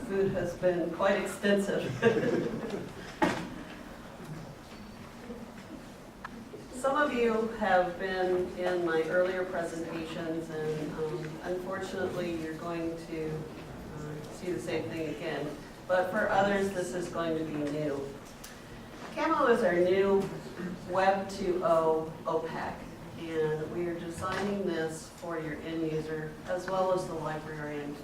food has been quite extensive. Some of you have been in my earlier presentations, and unfortunately you're going to see the same thing again. But for others, this is going to be new. Camo is our new Web 2.0 OPAC, and we are designing this for your end user as well as the librarian.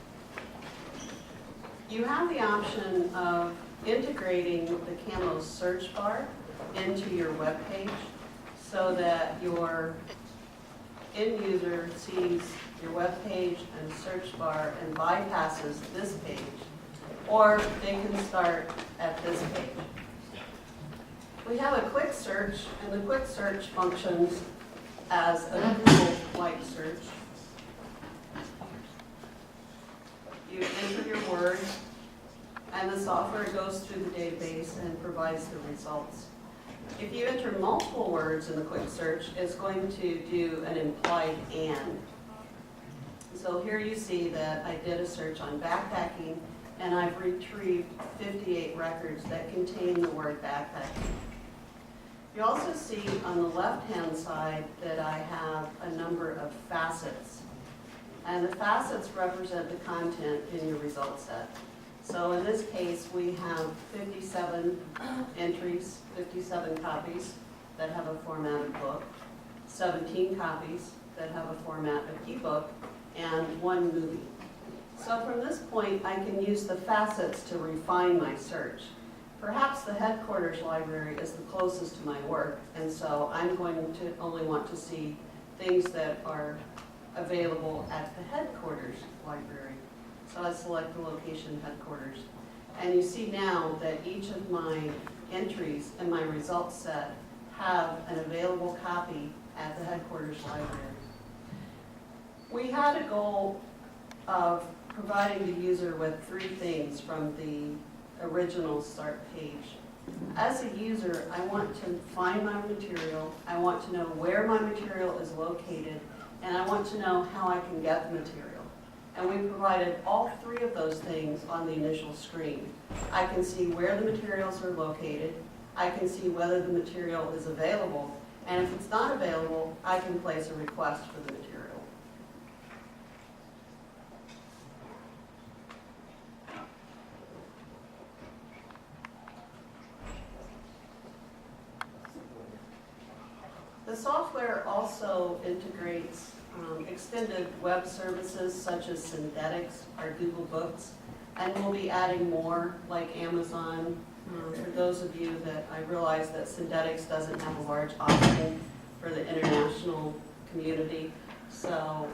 You have the option of integrating the Camo search bar into your web page so that your end user sees your web page and search bar and bypasses this page, or they can start at this page. We have a quick search, and the quick search functions as a Google-like search. You enter your word, and the software goes through the database and provides the results. If you enter multiple words in the quick search, it's going to do an implied and. So here you see that I did a search on backpacking, and I've retrieved 58 records that contain the word backpacking. You also see on the left-hand side that I have a number of facets. And the facets represent the content in your result set. So in this case, we have 57 entries, 57 copies that have a formatted book, 17 copies that have a format of ebook, and 1 movie. So from this point, I can use the facets to refine my search. Perhaps the headquarters library is the closest to my work, and so I'm going to only want to see things that are available at the headquarters library. So I select the location headquarters. And you see now that each of my entries in my results set have an available copy at the headquarters library. We had a goal of providing the user with 3 things from the original start page. As a user, I want to find my material, I want to know where my material is located, and I want to know how I can get the material. And we provided all 3 of those things on the initial screen. I can see where the materials are located, I can see whether the material is available, and if it's not available, I can place a request for the material. The software also integrates extended web services such as Synthetix or Google Books, and we'll be adding more like Amazon. For those of you that I realize that Synthetix doesn't have a large option for the international community, so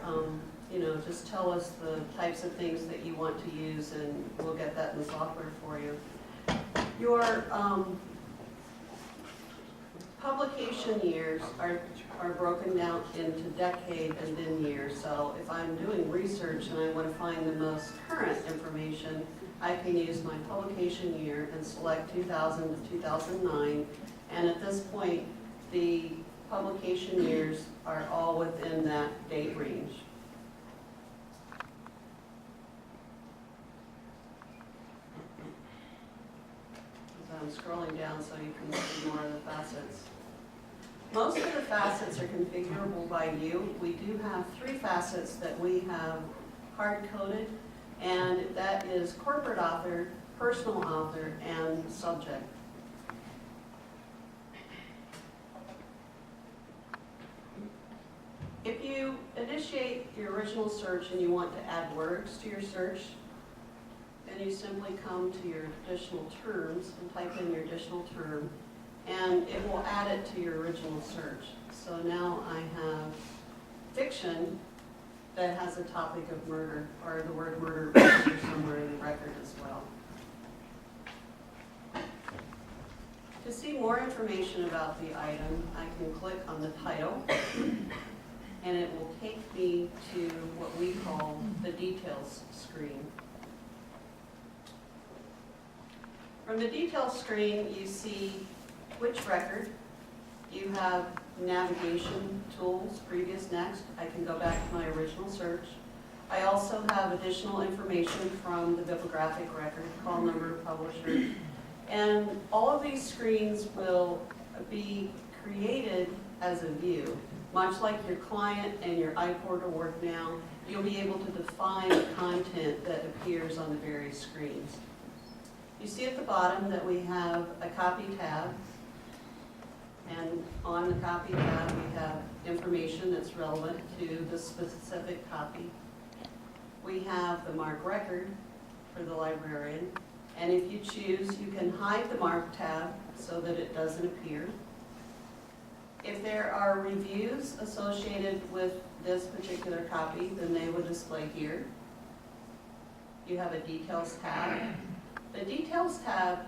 just tell us the types of things that you want to use and we'll get that in the software for you. Your publication years are broken down into decade and then years. So if I'm doing research and I want to find the most current information, I can use my publication year and select 2000 to 2009. And at this point, the publication years are all within that date range. So I'm scrolling down so you can see more of the facets. Most of the facets are configurable by you. We do have 3 facets that we have hard-coded, and that is corporate author, personal author, and subject. If you initiate your original search and you want to add words to your search, then you simply come to your additional terms and type in your additional term, and it will add it to your original search. So now I have fiction that has a topic of murder, or the word murder registered somewhere in the record as well. To see more information about the item, I can click on the title, and it will take me to what we call the details screen. From the details screen, you see which record. You have navigation tools, previous, next. I can go back to my original search. I also have additional information from the bibliographic record, call number, publisher. And all of these screens will be created as a view. Much like your client and your iPortal work now, you'll be able to define the content that appears on the various screens. You see at the bottom that we have a copy tab. And on the copy tab, we have information that's relevant to the specific copy. We have the mark record for the librarian. And if you choose, you can hide the mark tab so that it doesn't appear. If there are reviews associated with this particular copy, then they will display here. You have a details tab. The details tab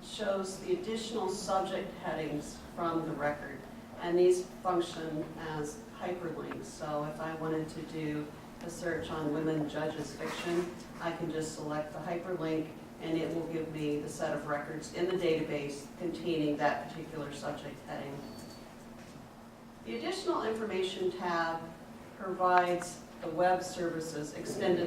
shows the additional subject headings from the record, and these function as hyperlinks. So if I wanted to do a search on women judges fiction, I can just select the hyperlink and it will give me the set of records in the database containing that particular subject heading. The additional information tab provides the web services extended